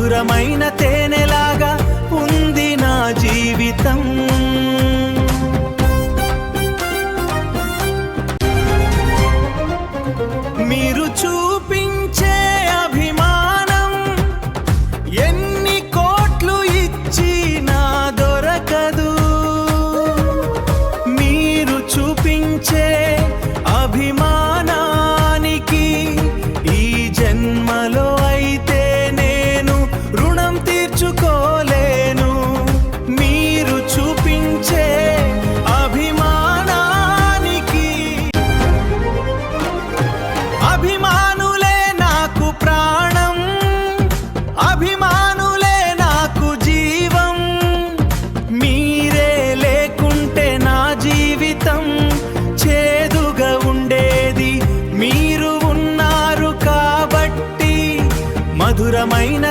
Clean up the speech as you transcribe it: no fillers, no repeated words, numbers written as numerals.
మధురమైన తేనెలాగా ఉంది నా జీవితం. మీరు చూపించే అభిమానం ఎన్ని కోట్లు ఇచ్చినా దొరకదు. మీరు చూపించే అభిమానానికి ఈ జన్మలో అయితే నేను రుణం తీర్చుకోలేను. మీరు చూపించే అభిమానానికి అభిమానులే నాకు ప్రాణం, అభిమానులే నాకు జీవం. మీరే లేకుంటే నా జీవితం చేదుగా ఉండేది. మీరు ఉన్నారు కాబట్టి మధురమైన